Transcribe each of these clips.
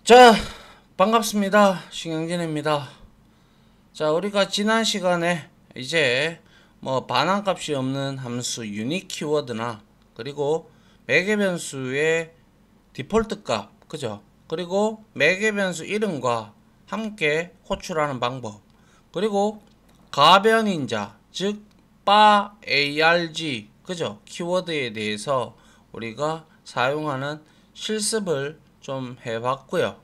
자, 반갑습니다. 신경진입니다. 자, 우리가 지난 시간에 이제 반환값이 없는 함수 유닉 키워드나 그리고 매개 변수의 디폴트 값, 그죠? 그리고 매개 변수 이름과 함께 호출하는 방법, 그리고 가변인자, 즉 arg, 그죠? 키워드에 대해서 우리가 사용하는 실습을 좀 해봤고요.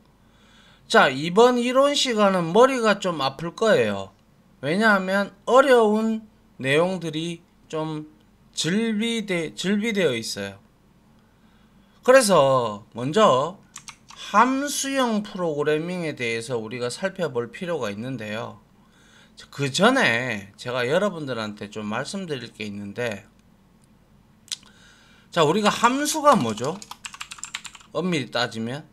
자, 이번 이론 시간은 머리가 좀 아플 거예요. 왜냐하면 어려운 내용들이 좀 즐비되어 있어요. 그래서 먼저 함수형 프로그래밍에 대해서 우리가 살펴볼 필요가 있는데요. 그 전에 제가 여러분들한테 좀 말씀드릴 게 있는데, 자, 우리가 함수가 뭐죠? 엄밀히 따지면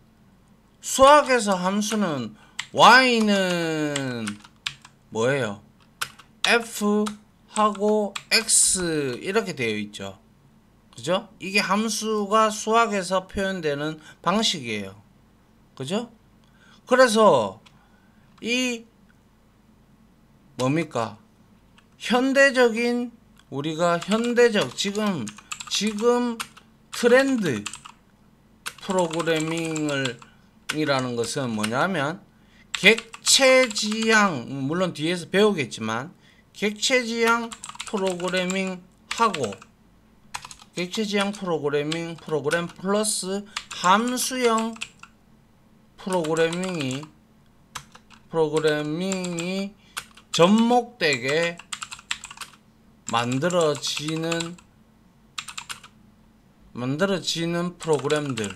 수학에서 함수는 y는 뭐예요? f 하고 x 이렇게 되어 있죠. 그죠? 이게 함수가 수학에서 표현되는 방식이에요. 그죠? 그래서 이 뭡니까? 현대적인 우리가 현대적 지금 트렌드 프로그래밍을 이라는 것은 뭐냐면 객체지향, 물론 뒤에서 배우겠지만 객체지향 프로그래밍 하고 객체지향 프로그래밍 플러스 함수형 프로그래밍이 접목되게 만들어지는 프로그램들,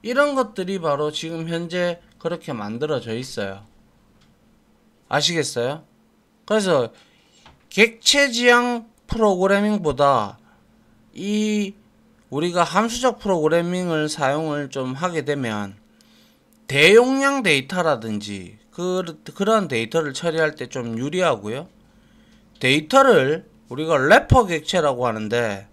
이런 것들이 바로 지금 현재 그렇게 만들어져 있어요. 아시겠어요? 그래서 객체지향 프로그래밍보다 이 우리가 함수적 프로그래밍을 사용을 좀 하게 되면 대용량 데이터라든지 그런 데이터를 처리할 때 좀 유리하고요. 데이터를 우리가 래퍼 객체라고 하는데,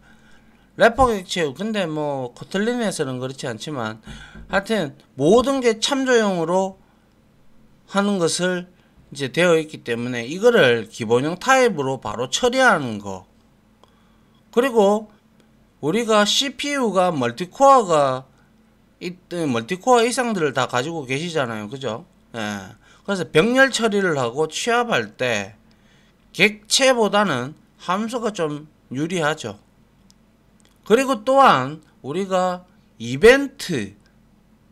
래퍼 객체, 근데 코틀린에서는 그렇지 않지만 하여튼 모든 게 참조형으로 하는 것을 이제 되어 있기 때문에 이거를 기본형 타입으로 바로 처리하는 거. 그리고 우리가 CPU가 멀티코어 이상들을 다 가지고 계시잖아요. 그죠? 예. 그래서 병렬 처리를 하고 취합할 때 객체보다는 함수가 좀 유리하죠. 그리고 또한 우리가 이벤트,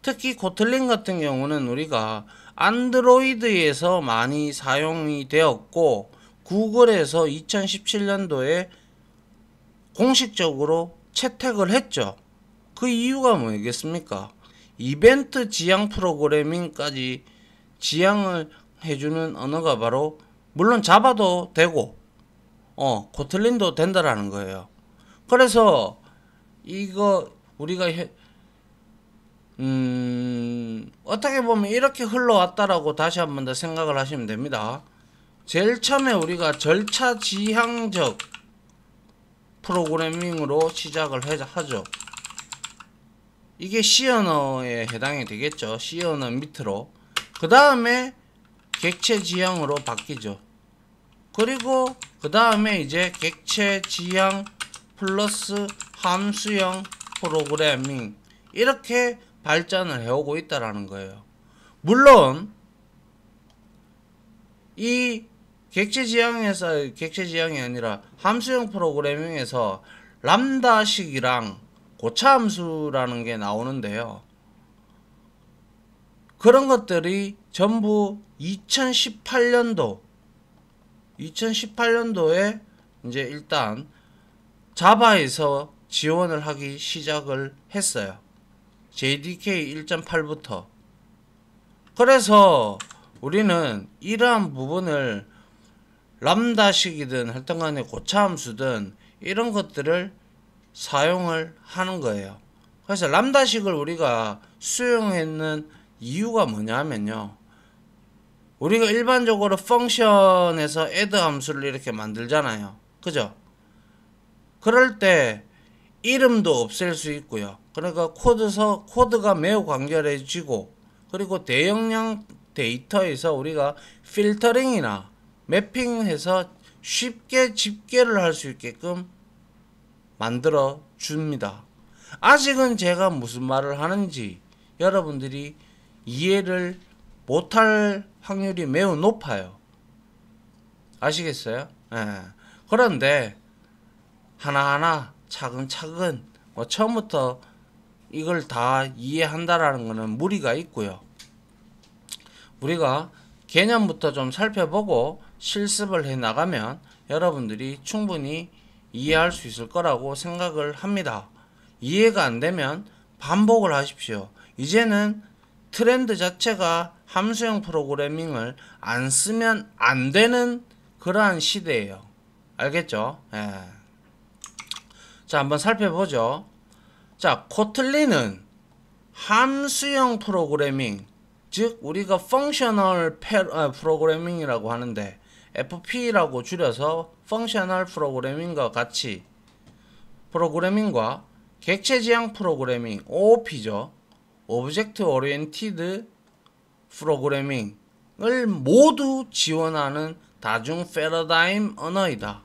특히 코틀린 같은 경우는 우리가 안드로이드에서 많이 사용이 되었고 구글에서 2017년도에 공식적으로 채택을 했죠. 그 이유가 뭐겠습니까? 이벤트 지향 프로그래밍까지 지향을 해주는 언어가 바로, 물론 자바도 되고 코틀린도 된다라는 거예요. 그래서 이거 우리가 어떻게 보면 이렇게 흘러왔다라고 다시 한 번 더 생각을 하시면 됩니다. 제일 처음에 우리가 절차 지향적 프로그래밍으로 시작을 하죠. 이게 C 언어에 해당이 되겠죠. C 언어 밑으로. 그 다음에 객체 지향으로 바뀌죠. 그리고 그 다음에 이제 객체 지향 플러스 함수형 프로그래밍, 이렇게 발전을 해오고 있다라는 거예요. 물론 이 객체지향이 아니라 함수형 프로그래밍에서 람다식이랑 고차함수라는 게 나오는데요. 그런 것들이 전부 2018년도에 이제 일단 자바에서 지원을 하기 시작을 했어요. JDK 1.8부터. 그래서 우리는 이러한 부분을 람다식이든 하여튼 간에 고차함수든 이런 것들을 사용을 하는 거예요. 그래서 람다식을 우리가 수용했는 이유가 뭐냐면요, 우리가 일반적으로 펑션에서 add 함수를 이렇게 만들잖아요. 그죠? 그럴 때 이름도 없앨 수 있고요. 그러니까 코드가 매우 간결해지고, 그리고 대용량 데이터에서 우리가 필터링이나 매핑해서 쉽게 집계를 할 수 있게끔 만들어 줍니다. 아직은 제가 무슨 말을 하는지 여러분들이 이해를 못할 확률이 매우 높아요. 아시겠어요? 예. 그런데 하나하나 차근차근 처음부터 이걸 다 이해한다라는 것은 무리가 있고요. 우리가 개념부터 좀 살펴보고 실습을 해 나가면 여러분들이 충분히 이해할 수 있을 거라고 생각을 합니다. 이해가 안 되면 반복을 하십시오. 이제는 트렌드 자체가 함수형 프로그래밍을 안 쓰면 안 되는 그러한 시대예요. 알겠죠? 예. 자, 한번 살펴보죠. 자, 코틀린은 함수형 프로그래밍, 즉 우리가 펑셔널 프로그래밍이라고 하는데 FP라고 줄여서 펑셔널 프로그래밍과 같이 프로그래밍과 객체지향 프로그래밍 OOP죠. 오브젝트 오리엔티드 프로그래밍을 모두 지원하는 다중 패러다임 언어이다.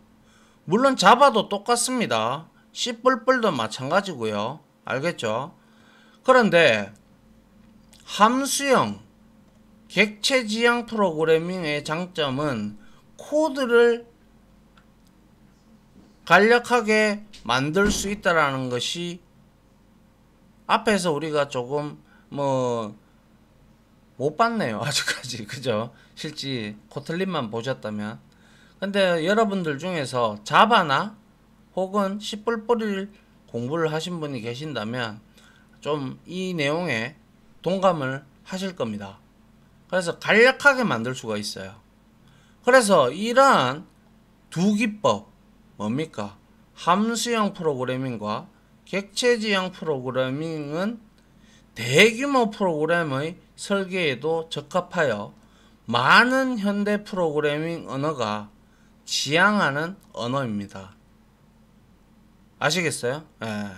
물론 자바도 똑같습니다. C++도 마찬가지고요. 알겠죠? 그런데 함수형 객체지향 프로그래밍의 장점은 코드를 간략하게 만들 수 있다라는 것이 앞에서 우리가 조금 못 봤네요. 아직까지. 그죠? 실제 코틀린만 보셨다면. 근데 여러분들 중에서 자바나 혹은 C++를 공부를 하신 분이 계신다면 좀 이 내용에 동감을 하실 겁니다. 그래서 간략하게 만들 수가 있어요. 그래서 이러한 두 기법 뭡니까? 함수형 프로그래밍과 객체지향 프로그래밍은 대규모 프로그램의 설계에도 적합하여 많은 현대 프로그래밍 언어가 지향하는 언어입니다. 아시겠어요? 예.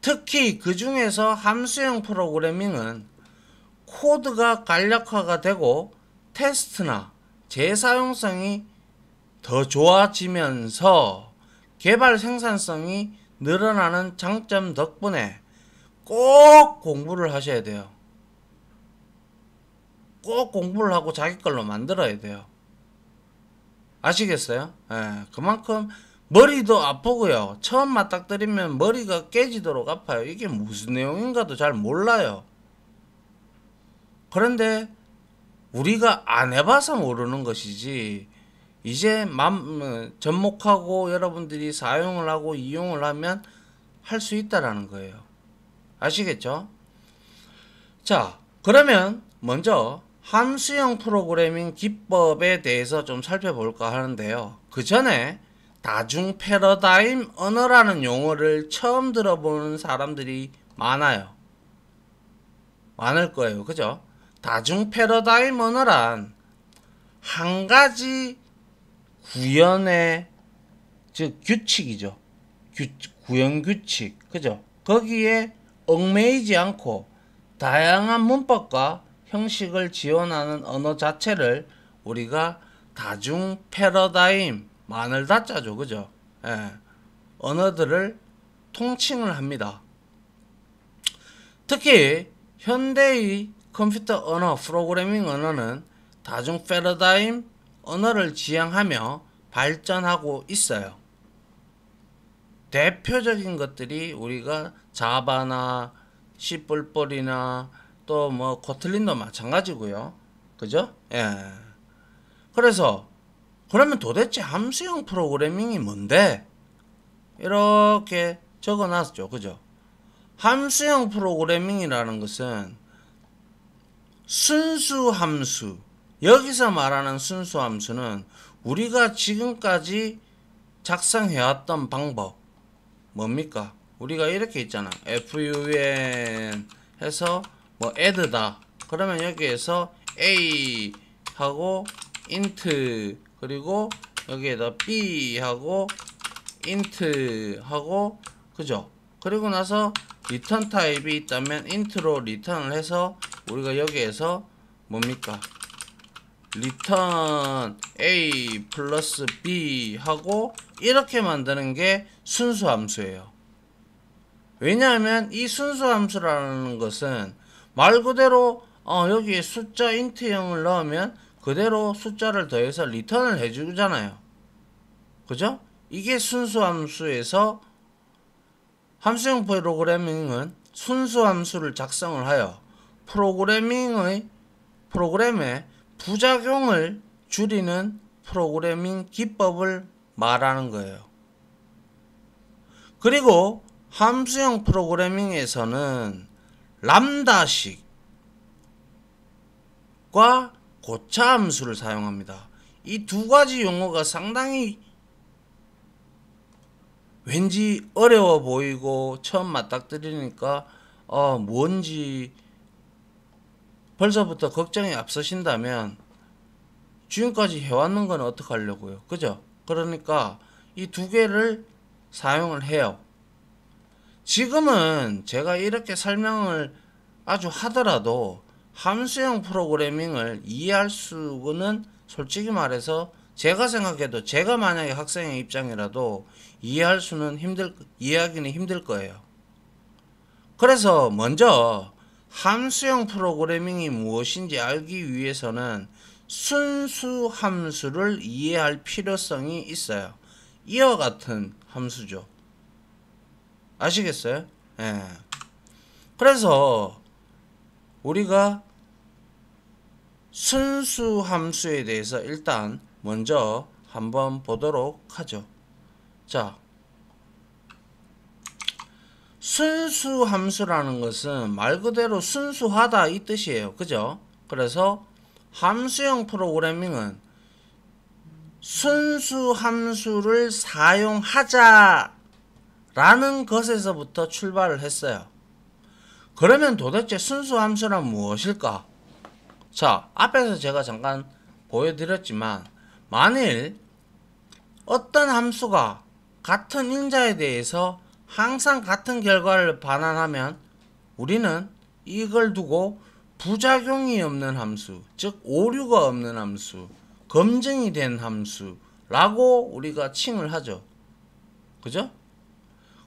특히 그 중에서 함수형 프로그래밍은 코드가 간략화가 되고 테스트나 재사용성이 더 좋아지면서 개발 생산성이 늘어나는 장점 덕분에 꼭 공부를 하셔야 돼요. 꼭 공부를 하고 자기 걸로 만들어야 돼요. 아시겠어요? 예, 그만큼 머리도 아프고요. 처음 맞닥뜨리면 머리가 깨지도록 아파요. 이게 무슨 내용인가도 잘 몰라요. 그런데 우리가 안 해봐서 모르는 것이지, 이제 접목하고 여러분들이 사용을 하고 이용을 하면 할 수 있다라는 거예요. 아시겠죠? 자, 그러면 먼저 함수형 프로그래밍 기법에 대해서 좀 살펴볼까 하는데요. 그 전에 다중 패러다임 언어라는 용어를 처음 들어보는 사람들이 많아요. 많을 거예요. 그죠? 다중 패러다임 언어란 한 가지 구현의, 즉 규칙이죠. 구현 규칙. 그죠? 거기에 얽매이지 않고 다양한 문법과 형식을 지원하는 언어 자체를 우리가 다중 패러다임, 마늘 다짜죠. 그죠? 예. 언어들을 통칭을 합니다. 특히 현대의 컴퓨터 언어, 프로그래밍 언어는 다중 패러다임 언어를 지향하며 발전하고 있어요. 대표적인 것들이 우리가 자바나 C++이나 또 코틀린도 마찬가지고요. 그죠? 예. 그래서 그러면 도대체 함수형 프로그래밍이 뭔데? 이렇게 적어놨죠. 그죠? 함수형 프로그래밍이라는 것은 순수 함수, 여기서 말하는 순수 함수는 우리가 지금까지 작성해왔던 방법 뭡니까? 우리가 이렇게 있잖아. fun 해서 add다. 그러면 여기에서 a 하고 int 그리고 여기에다 b 하고 int 하고, 그죠? 그리고 나서 리턴 타입이 있다면 int로 리턴을 해서 우리가 여기에서 뭡니까? return a 플러스 b 하고 이렇게 만드는 게 순수 함수예요. 왜냐하면 이 순수 함수라는 것은 말 그대로 여기에 숫자 int 0을 넣으면 그대로 숫자를 더해서 리턴을 해주잖아요. 그죠? 이게 순수 함수에서 함수형 프로그래밍은 순수 함수를 작성을 하여 프로그램의 부작용을 줄이는 프로그래밍 기법을 말하는 거예요. 그리고 함수형 프로그래밍에서는 람다식과 고차 함수를 사용합니다. 이 두 가지 용어가 상당히 왠지 어려워 보이고 처음 맞닥뜨리니까 뭔지 벌써부터 걱정이 앞서신다면 지금까지 해왔는 건 어떡하려고요? 그죠? 그러니까 이 두 개를 사용을 해요. 지금은 제가 이렇게 설명을 아주 하더라도 함수형 프로그래밍을 이해할 수는 솔직히 말해서 제가 생각해도 제가 만약에 학생의 입장이라도 이해하기는 힘들 거예요. 그래서 먼저 함수형 프로그래밍이 무엇인지 알기 위해서는 순수 함수를 이해할 필요성이 있어요. 이와 같은 함수죠. 아시겠어요? 예. 그래서 우리가 순수 함수에 대해서 일단 먼저 한번 보도록 하죠. 자, 순수 함수라는 것은 말 그대로 순수하다 이 뜻이에요. 그죠? 그래서 함수형 프로그래밍은 순수 함수를 사용하자 라는 것에서부터 출발을 했어요. 그러면 도대체 순수 함수란 무엇일까? 자, 앞에서 제가 잠깐 보여드렸지만 만일 어떤 함수가 같은 인자에 대해서 항상 같은 결과를 반환하면 우리는 이걸 두고 부작용이 없는 함수, 즉 오류가 없는 함수, 검증이 된 함수라고 우리가 칭을 하죠. 그죠?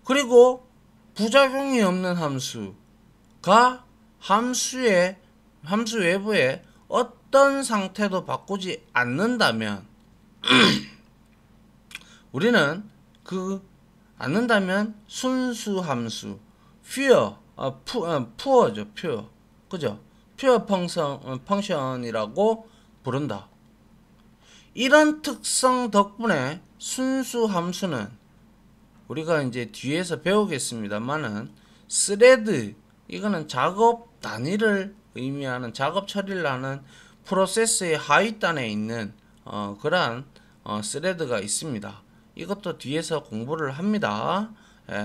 그리고 부작용이 없는 함수가 함수 외부에 어떤 상태도 바꾸지 않는다면 우리는 않는다면 순수 함수 pure죠. pure. 그죠? pure function이라고 부른다. 이런 특성 덕분에 순수 함수는 우리가 이제 뒤에서 배우겠습니다만은 스레드, 이거는 작업 단위를 의미하는 작업 처리를 하는 프로세스의 하위단에 있는 그러한 스레드가 있습니다. 이것도 뒤에서 공부를 합니다.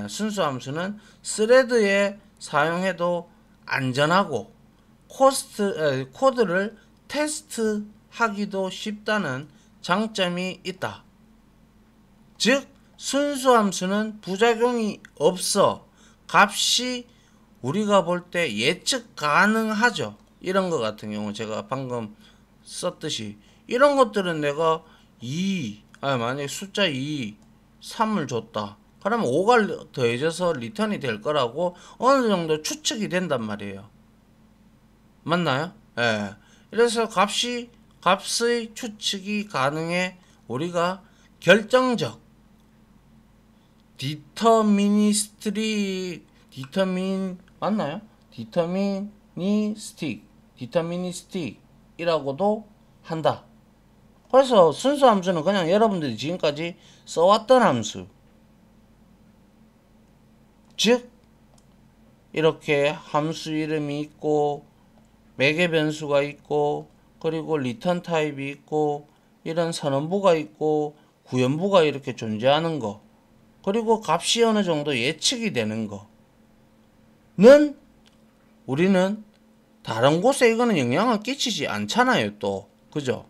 순수 함수는 스레드에 사용해도 안전하고 코드를 테스트하기도 쉽다는 장점이 있다. 즉 순수 함수는 부작용이 없어 값이 우리가 볼 때 예측 가능하죠. 이런 것 같은 경우 제가 방금 썼듯이 이런 것들은 내가 만약에 숫자 2, 3을 줬다. 그러면 5가 더해져서 리턴이 될 거라고 어느 정도 추측이 된단 말이에요. 맞나요? 예. 그래서 값의 추측이 가능해 우리가 결정적 디터미니스틱이라고도 한다. 그래서 순수 함수는 그냥 여러분들이 지금까지 써왔던 함수, 즉 이렇게 함수 이름이 있고 매개 변수가 있고 그리고 리턴 타입이 있고 이런 선언부가 있고 구현부가 이렇게 존재하는 거, 그리고 값이 어느 정도 예측이 되는 거는 우리는 다른 곳에 이거는 영향을 끼치지 않잖아요. 또 그죠?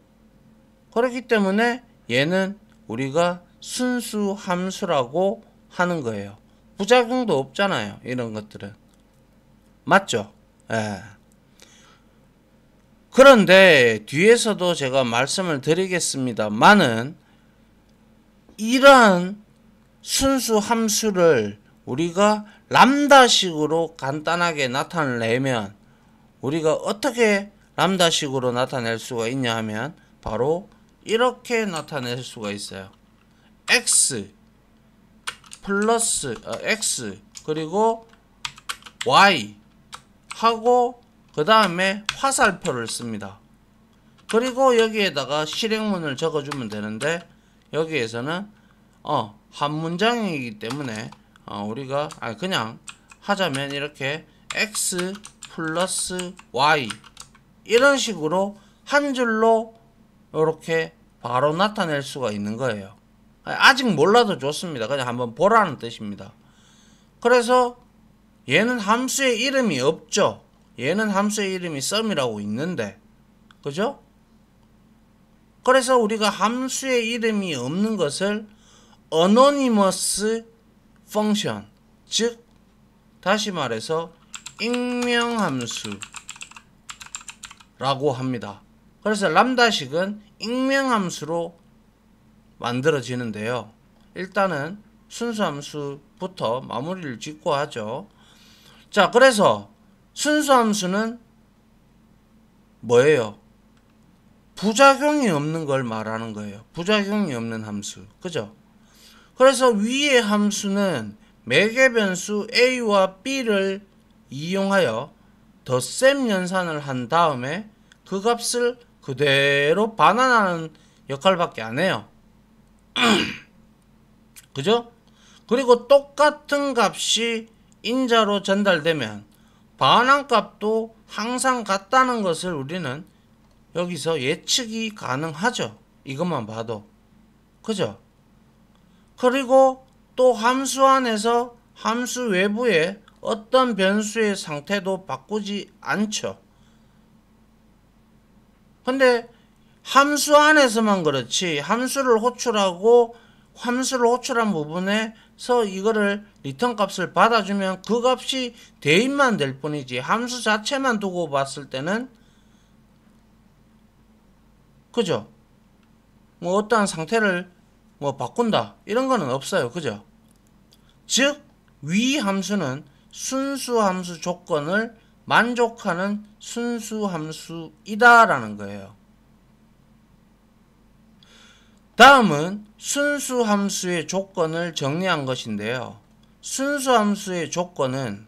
그렇기 때문에 얘는 우리가 순수 함수라고 하는 거예요. 부작용도 없잖아요. 이런 것들은. 맞죠? 예. 그런데 뒤에서도 제가 말씀을 드리겠습니다만은 이러한 순수 함수를 우리가 람다식으로 간단하게 나타내면 우리가 어떻게 람다식으로 나타낼 수가 있냐 하면 바로 이렇게 나타낼 수가 있어요. x 플러스 x 그리고 y 하고 그 다음에 화살표를 씁니다. 그리고 여기에다가 실행문을 적어주면 되는데 여기에서는 한 문장이기 때문에 우리가 그냥 하자면 이렇게 x 플러스 y 이런 식으로 한 줄로 이렇게 바로 나타낼 수가 있는 거예요. 아직 몰라도 좋습니다. 그냥 한번 보라는 뜻입니다. 그래서 얘는 함수의 이름이 없죠. 얘는 함수의 이름이 sum이라고 있는데 그죠? 그래서 우리가 함수의 이름이 없는 것을 anonymous function 즉 다시 말해서 익명함수라고 합니다. 그래서 람다식은 익명함수로 만들어지는데요. 일단은 순수함수부터 마무리를 짓고 하죠. 자, 그래서 순수함수는 뭐예요? 부작용이 없는 걸 말하는 거예요. 부작용이 없는 함수. 그죠? 그래서 위의 함수는 매개 변수 a와 b를 이용하여 덧셈 연산을 한 다음에 그 값을 그대로 반환하는 역할밖에 안 해요. 그죠? 그리고 똑같은 값이 인자로 전달되면 반환값도 항상 같다는 것을 우리는 여기서 예측이 가능하죠. 이것만 봐도. 그죠? 그리고 또 함수 안에서 함수 외부의 어떤 변수의 상태도 바꾸지 않죠. 근데 함수 안에서만 그렇지 함수를 호출하고 함수를 호출한 부분에서 이거를 리턴 값을 받아주면 그 값이 대입만 될 뿐이지 함수 자체만 두고 봤을 때는 그죠? 뭐 어떠한 상태를 뭐 바꾼다 이런 거는 없어요. 그죠? 즉 위 함수는 순수 함수 조건을 만족하는 순수 함수이다 라는 거예요. 다음은 순수 함수의 조건을 정리한 것인데요. 순수 함수의 조건은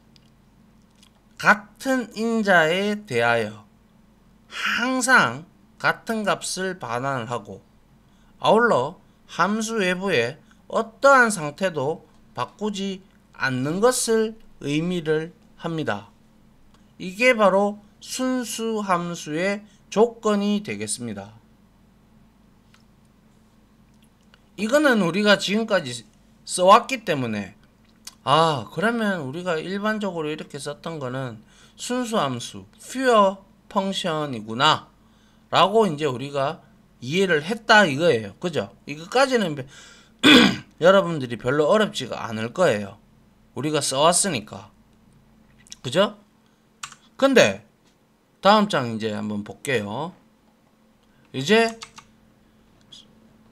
같은 인자에 대하여 항상 같은 값을 반환을 하고 아울러 함수 외부의 어떠한 상태도 바꾸지 않는 것을 의미를 합니다. 이게 바로 순수 함수의 조건이 되겠습니다. 이거는 우리가 지금까지 써왔기 때문에 그러면 우리가 일반적으로 이렇게 썼던 거는 순수 함수 pure function이구나 라고 이제 우리가 이해를 했다 이거예요. 그죠? 이거까지는 여러분들이 별로 어렵지가 않을 거예요. 우리가 써왔으니까. 그죠? 근데 다음 장 이제 한번 볼게요. 이제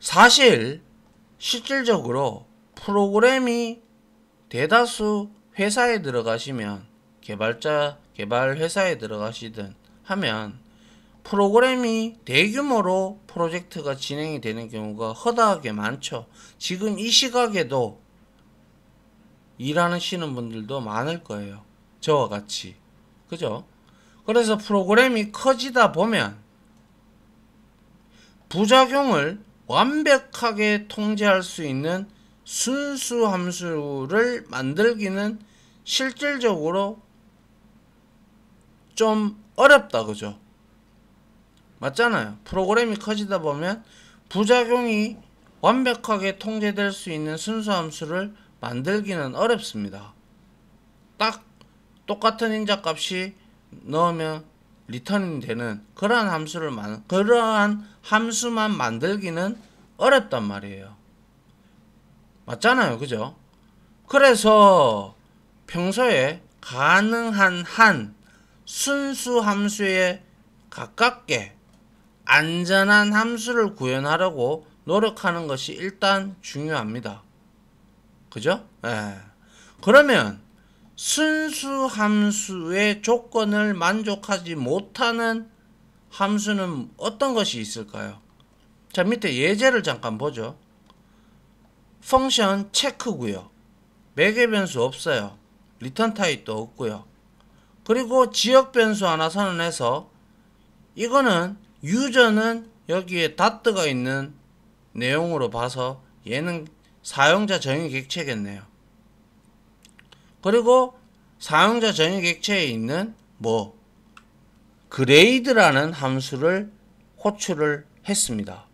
사실 실질적으로 프로그램이 대다수 회사에 들어가시면 개발 회사에 들어가시든 하면 프로그램이 대규모로 프로젝트가 진행이 되는 경우가 허다하게 많죠. 지금 이 시각에도 일하시는 분들도 많을 거예요. 저와 같이. 그죠? 그래서 프로그램이 커지다 보면 부작용을 완벽하게 통제할 수 있는 순수 함수를 만들기는 실질적으로 좀 어렵다. 그죠? 맞잖아요. 프로그램이 커지다 보면 부작용이 완벽하게 통제될 수 있는 순수 함수를 만들기는 어렵습니다. 딱 똑같은 인자값이 넣으면 리턴이 되는 그러한 함수만 만들기는 어렵단 말이에요. 맞잖아요. 그죠? 그래서 평소에 가능한 한 순수 함수의 가깝게 안전한 함수를 구현하려고 노력하는 것이 일단 중요합니다. 그죠? 예. 그러면 순수 함수의 조건을 만족하지 못하는 함수는 어떤 것이 있을까요? 자, 밑에 예제를 잠깐 보죠. 펑션 체크고요. 매개 변수 없어요. 리턴 타입도 없고요. 그리고 지역 변수 하나 선언해서 이거는 유저는 여기에 닷트가 있는 내용으로 봐서 얘는 사용자 정의 객체겠네요. 그리고 사용자 정의 객체에 있는 그레이드라는 함수를 호출을 했습니다.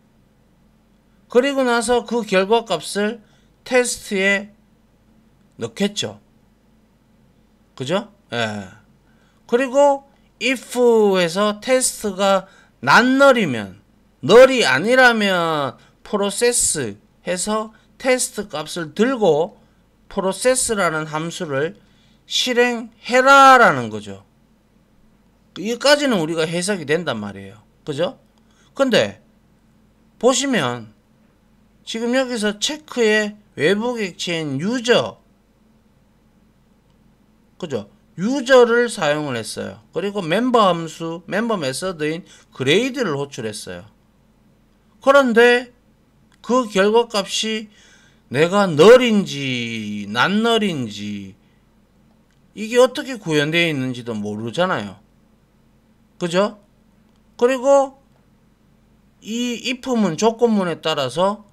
그리고 나서 그 결과값을 테스트에 넣겠죠. 그죠? 예. 그리고 if에서 테스트가 난널이면, 널이 아니라면 프로세스 해서 테스트 값을 들고 프로세스라는 함수를 실행해라 라는 거죠. 여기까지는 우리가 해석이 된단 말이에요. 그죠? 근데 보시면 지금 여기서 체크의 외부 객체인 유저, 그죠? 유저를 사용을 했어요. 그리고 멤버 함수, 멤버 메서드인 그레이드를 호출했어요. 그런데 그 결과값이 내가 널인지 난널인지 이게 어떻게 구현되어 있는지도 모르잖아요. 그죠? 그리고 이 if문 조건문에 따라서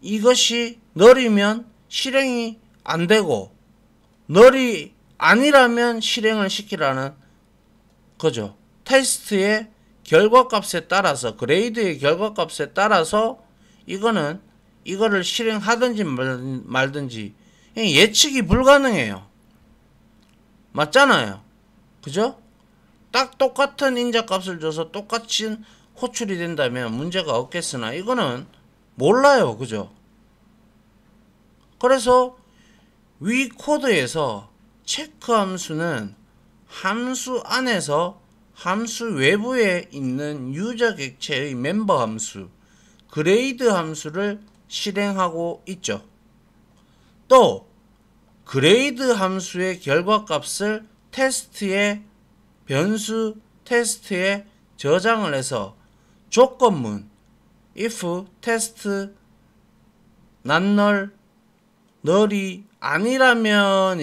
이것이 널이면 실행이 안 되고 널이 아니라면 실행을 시키라는 거죠. 테스트의 결과값에 따라서, 그레이드의 결과값에 따라서 이거를 실행하든지 말든지 예측이 불가능해요. 맞잖아요. 그죠? 딱 똑같은 인자값을 줘서 똑같이 호출이 된다면 문제가 없겠으나 이거는 몰라요. 그죠? 그래서 위 코드에서 체크 함수는 함수 안에서 함수 외부에 있는 유저 객체의 멤버 함수, 그레이드 함수를 실행하고 있죠. 또 그레이드 함수의 결과값을 테스트에 변수 테스트에 저장을 해서 조건문 if 테스트 난널 널이 아니라면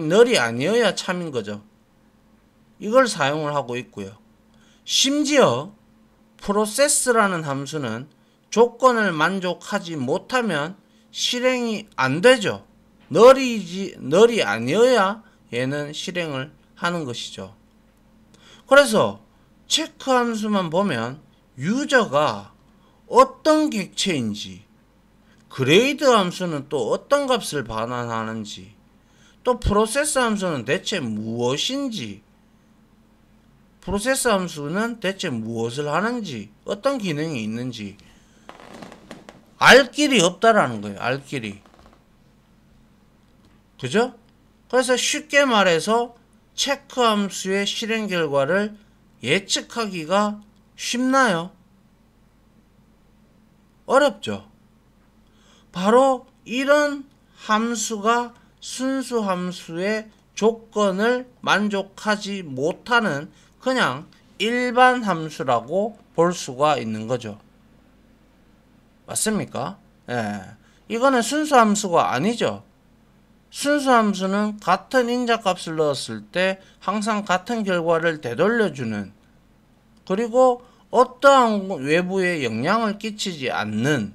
널이 아니어야 참인 거죠. 이걸 사용을 하고 있고요. 심지어 프로세스라는 함수는 조건을 만족하지 못하면 실행이 안 되죠. 널이 아니어야 얘는 실행을 하는 것이죠. 그래서 체크 함수만 보면 유저가 어떤 객체인지, 그레이드 함수는 또 어떤 값을 반환하는지, 또 프로세스 함수는 대체 무엇인지, 프로세스 함수는 대체 무엇을 하는지, 어떤 기능이 있는지 알 길이 없다라는 거예요. 알 길이. 그죠? 그래서 쉽게 말해서 체크 함수의 실행 결과를 예측하기가 쉽나요? 어렵죠. 바로 이런 함수가 순수 함수의 조건을 만족하지 못하는 그냥 일반 함수라고 볼 수가 있는 거죠. 맞습니까? 예. 이거는 순수 함수가 아니죠. 순수 함수는 같은 인자값을 넣었을 때 항상 같은 결과를 되돌려주는, 그리고 어떠한 외부에 영향을 끼치지 않는,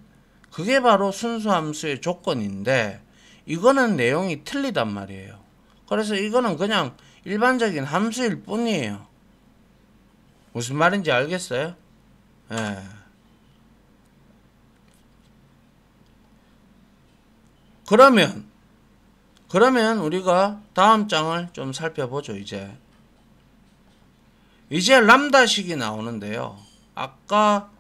그게 바로 순수 함수의 조건인데 이거는 내용이 틀리단 말이에요. 그래서 이거는 그냥 일반적인 함수일 뿐이에요. 무슨 말인지 알겠어요? 예. 그러면 우리가 다음 장을 좀 살펴보죠. 이제 람다식이 나오는데요. 아까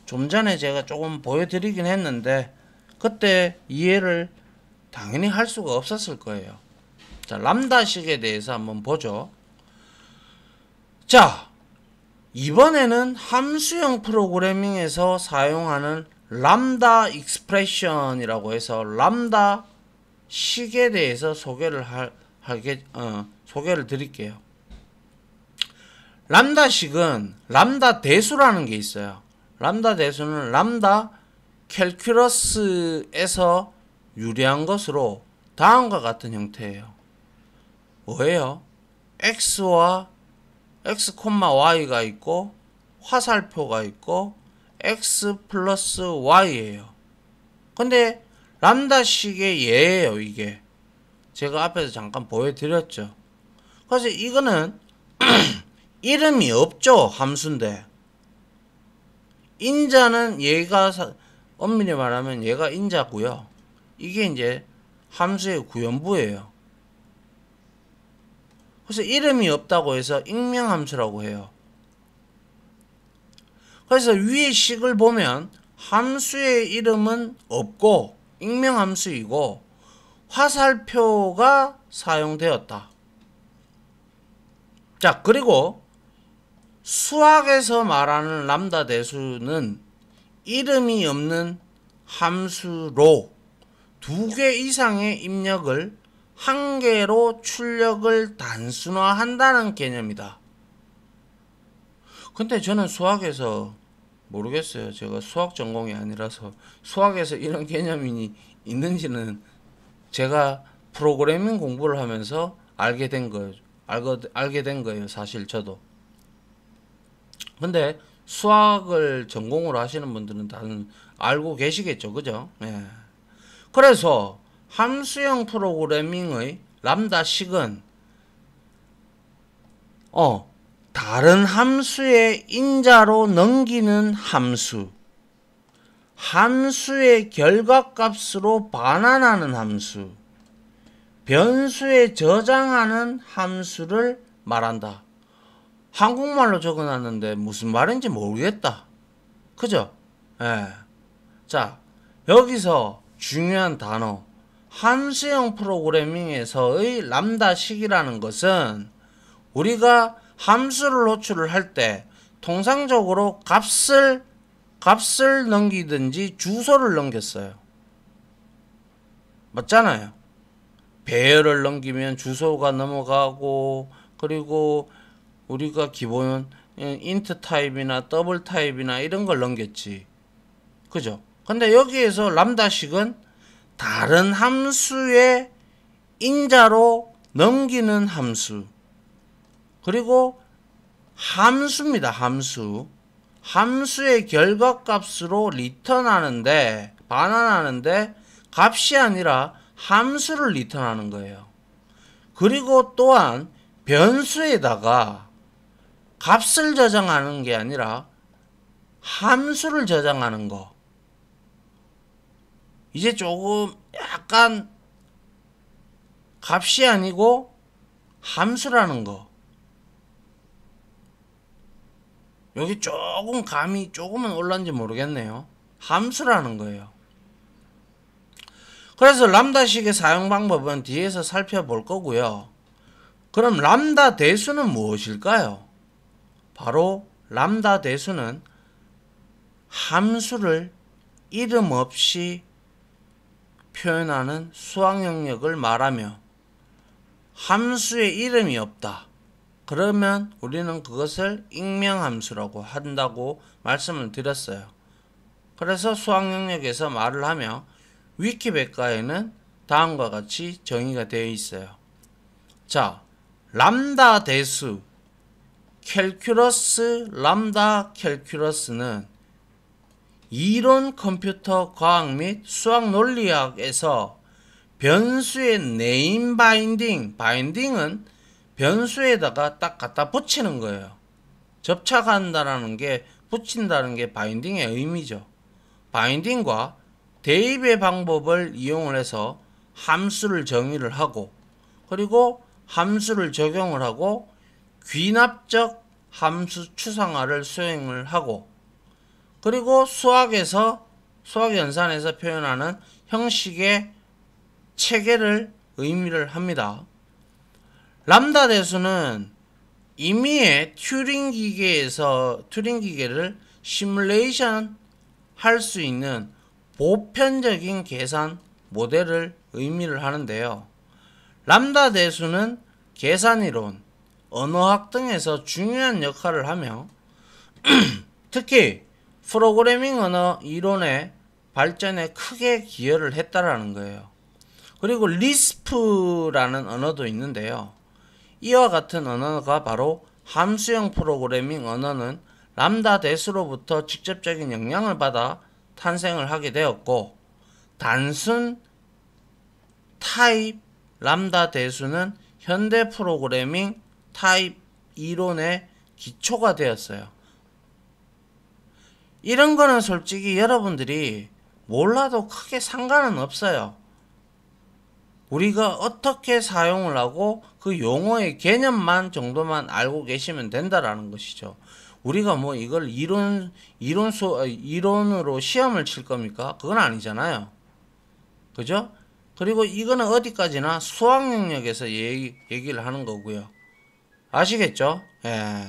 좀 전에 제가 조금 보여드리긴 했는데 그때 이해를 당연히 할 수가 없었을 거예요. 자, 람다식에 대해서 한번 보죠. 자, 이번에는 함수형 프로그래밍에서 사용하는 람다 익스프레션이라고 해서 람다 식에 대해서 소개를 드릴게요. 람다 식은 람다 대수라는 게 있어요. 람다 대수는 람다 캘큘러스에서 유래한 것으로 다음과 같은 형태예요. 뭐예요? x와 x, y가 있고 화살표가 있고 x 플러스 y예요. 근데 람다식의 예예요. 이게 제가 앞에서 잠깐 보여드렸죠. 그래서 이거는 이름이 없죠. 함수인데 인자는 얘가 엄밀히 말하면 얘가 인자고요. 이게 이제 함수의 구현부예요. 그래서 이름이 없다고 해서 익명함수라고 해요. 그래서 위의 식을 보면 함수의 이름은 없고 익명함수이고 화살표가 사용되었다. 자, 그리고 수학에서 말하는 람다 대수는 이름이 없는 함수로 2개 이상의 입력을 1개로 출력을 단순화한다는 개념이다. 근데 저는 수학에서 모르겠어요. 제가 수학 전공이 아니라서 수학에서 이런 개념이 있는지는 제가 프로그래밍 공부를 하면서 알게 된 거예요. 사실 저도. 근데 수학을 전공으로 하시는 분들은 다들 알고 계시겠죠. 그죠? 예. 그래서 함수형 프로그래밍의 람다식은 다른 함수의 인자로 넘기는 함수, 함수의 결과값으로 반환하는 함수, 변수에 저장하는 함수를 말한다. 한국말로 적어놨는데 무슨 말인지 모르겠다. 그죠? 예. 자, 여기서 중요한 단어, 함수형 프로그래밍에서의 람다식이라는 것은 우리가 함수를 호출을 할 때 통상적으로 값을 넘기든지 주소를 넘겼어요. 맞잖아요. 배열을 넘기면 주소가 넘어가고, 그리고 우리가 기본 인트 타입이나 더블 타입이나 이런 걸 넘겼지. 그죠? 근데 여기에서 람다식은 다른 함수의 인자로 넘기는 함수, 그리고 함수입니다. 함수의 결과값으로 리턴하는데, 반환하는데 값이 아니라 함수를 리턴하는 거예요. 그리고 또한 변수에다가 값을 저장하는 게 아니라 함수를 저장하는 거. 이제 조금 약간 값이 아니고 함수라는 거. 여기 조금 감이 조금은 올랐는지 모르겠네요. 함수라는 거예요. 그래서 람다식의 사용 방법은 뒤에서 살펴볼 거고요. 그럼 람다 대수는 무엇일까요? 바로 람다 대수는 함수를 이름 없이 표현하는 수학 영역을 말하며 함수의 이름이 없다. 그러면 우리는 그것을 익명함수라고 한다고 말씀을 드렸어요. 그래서 수학 영역에서 말을 하며 위키백과에는 다음과 같이 정의가 되어 있어요. 자, 람다 대수, 캘큘러스, 람다 캘큘러스는 이론 컴퓨터 과학 및 수학 논리학에서 변수의 네임 바인딩, 바인딩은 변수에다가 딱 갖다 붙이는 거예요. 접착한다라는 게, 붙인다는 게 바인딩의 의미죠. 바인딩과 대입의 방법을 이용을 해서 함수를 정의를 하고, 그리고 함수를 적용을 하고 귀납적 함수 추상화를 수행을 하고, 그리고 수학 연산에서 표현하는 형식의 체계를 의미를 합니다. 람다 대수는 임의의 튜링 기계를 시뮬레이션 할 수 있는 보편적인 계산 모델을 의미를 하는데요. 람다 대수는 계산이론, 언어학 등에서 중요한 역할을 하며 특히 프로그래밍 언어 이론의 발전에 크게 기여를 했다라는 거예요. 그리고 리스프라는 언어도 있는데요. 이와 같은 언어가 바로 함수형 프로그래밍 언어는 람다 대수로부터 직접적인 영향을 받아 탄생을 하게 되었고, 단순 타입 람다 대수는 현대 프로그래밍 타입 이론의 기초가 되었어요. 이런 거는 솔직히 여러분들이 몰라도 크게 상관은 없어요. 우리가 어떻게 사용을 하고 그 용어의 개념만 정도만 알고 계시면 된다라는 것이죠. 우리가 뭐 이걸 이론으로 시험을 칠 겁니까? 그건 아니잖아요. 그죠? 그리고 이거는 어디까지나 수학 영역에서 얘기를 하는 거고요. 아시겠죠? 예.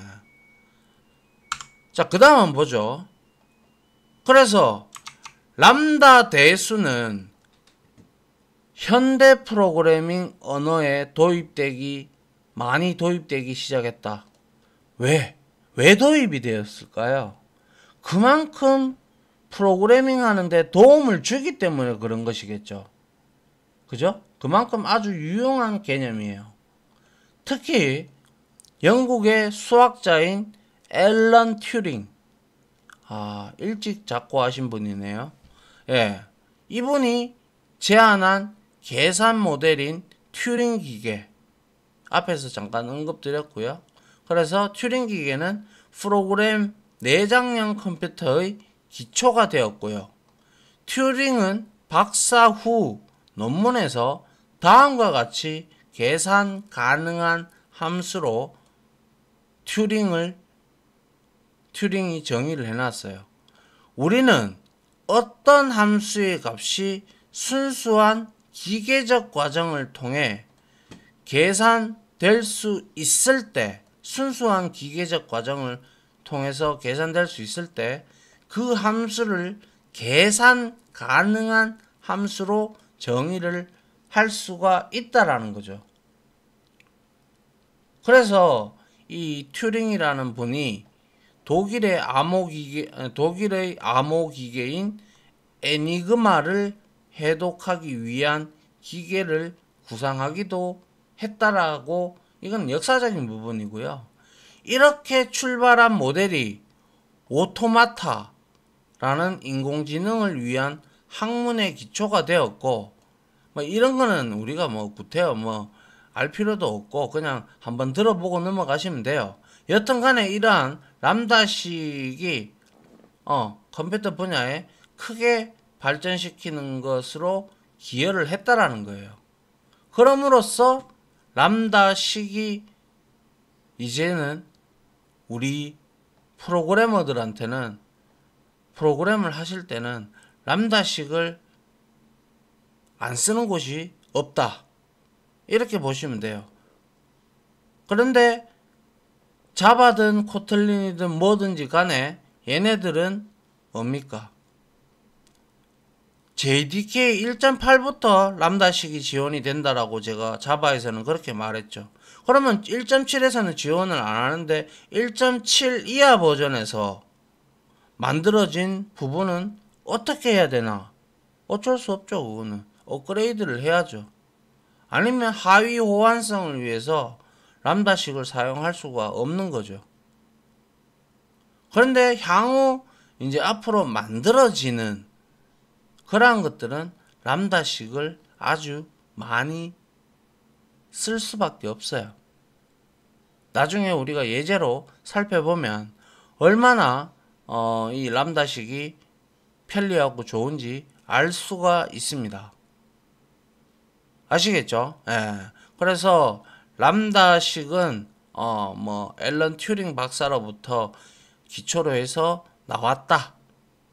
자, 그 다음 한번 보죠. 그래서 람다 대수는 현대 프로그래밍 언어에 많이 도입되기 시작했다. 왜 도입이 되었을까요? 그만큼 프로그래밍 하는데 도움을 주기 때문에 그런 것이겠죠. 그죠? 그만큼 아주 유용한 개념이에요. 특히 영국의 수학자인 앨런 튜링, 일찍 작고하신 분이네요. 예, 이분이 제안한 계산 모델인 튜링 기계, 앞에서 잠깐 언급드렸고요. 그래서 튜링 기계는 프로그램 내장형 컴퓨터의 기초가 되었고요. 튜링은 박사 후 논문에서 다음과 같이 계산 가능한 함수로 튜링이 정의를 해놨어요. 우리는 어떤 함수의 값이 순수한 기계적 과정을 통해 계산될 수 있을 때, 순수한 기계적 과정을 통해서 계산될 수 있을 때 그 함수를 계산 가능한 함수로 정의를 할 수가 있다라는 거죠. 그래서 이 튜링이라는 분이 독일의 암호 기계인 에니그마를 해독하기 위한 기계를 구상하기도 했다라고, 이건 역사적인 부분이고요. 이렇게 출발한 모델이 오토마타라는 인공지능을 위한 학문의 기초가 되었고, 뭐 이런 거는 우리가 뭐 구태여 알 필요도 없고 그냥 한번 들어보고 넘어가시면 돼요. 여튼 간에 이러한 람다식이 컴퓨터 분야에 크게 발전시키는 것으로 기여를 했다라는 거예요. 그럼으로써 람다식이 이제는 우리 프로그래머들한테는 프로그램을 하실 때는 람다식을 안 쓰는 곳이 없다, 이렇게 보시면 돼요. 그런데 자바든 코틀린이든 뭐든지 간에 얘네들은 뭡니까? JDK 1.8부터 람다식이 지원이 된다라고 제가 자바에서는 그렇게 말했죠. 그러면 1.7에서는 지원을 안 하는데 1.7 이하 버전에서 만들어진 부분은 어떻게 해야 되나? 어쩔 수 없죠. 그거는 업그레이드를 해야죠. 아니면 하위 호환성을 위해서 람다식을 사용할 수가 없는 거죠. 그런데 향후 이제 앞으로 만들어지는 그러한 것들은 람다식을 아주 많이 쓸 수밖에 없어요. 나중에 우리가 예제로 살펴보면 얼마나 이 람다식이 편리하고 좋은지 알 수가 있습니다. 아시겠죠? 예. 그래서 람다식은 앨런 튜링 박사로부터 기초로 해서 나왔다,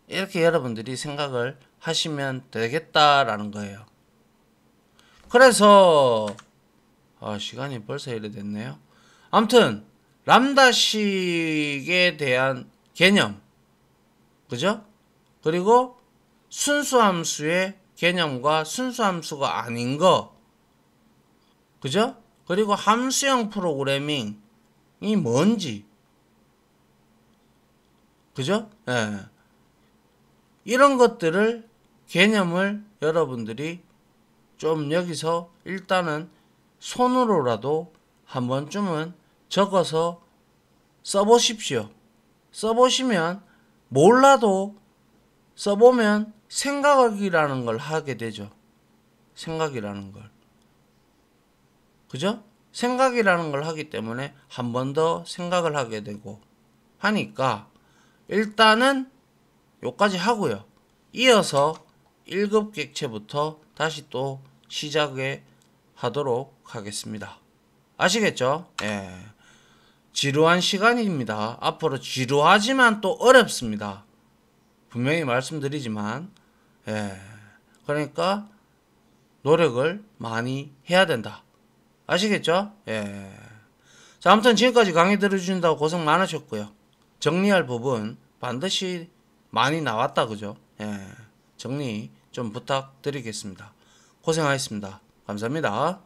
이렇게 여러분들이 생각을 하시면 되겠다라는 거예요. 그래서 시간이 벌써 이래 됐네요. 아무튼 람다식에 대한 개념, 그죠? 그리고 순수함수의 개념과 순수함수가 아닌 거, 그죠? 그리고 함수형 프로그래밍이 뭔지, 그죠? 예. 이런 것들을 개념을 여러분들이 좀 여기서 일단은 손으로라도 한 번쯤은 적어서 써보십시오. 써보시면 몰라도 써보면 생각이라는 걸 하게 되죠. 생각이라는 걸. 그죠? 생각이라는 걸 하기 때문에 한 번 더 생각을 하게 되고 하니까 일단은 요까지 하고요. 이어서 1급 객체부터 다시 또 시작해 하도록 하겠습니다. 아시겠죠? 예. 지루한 시간입니다. 앞으로 지루하지만 또 어렵습니다. 분명히 말씀드리지만, 예. 그러니까 노력을 많이 해야 된다. 아시겠죠? 예. 자, 아무튼 지금까지 강의 들어주신다고 고생 많으셨고요. 정리할 부분 반드시 많이 나왔다, 그죠? 예. 정리 좀 부탁드리겠습니다. 고생하셨습니다. 감사합니다.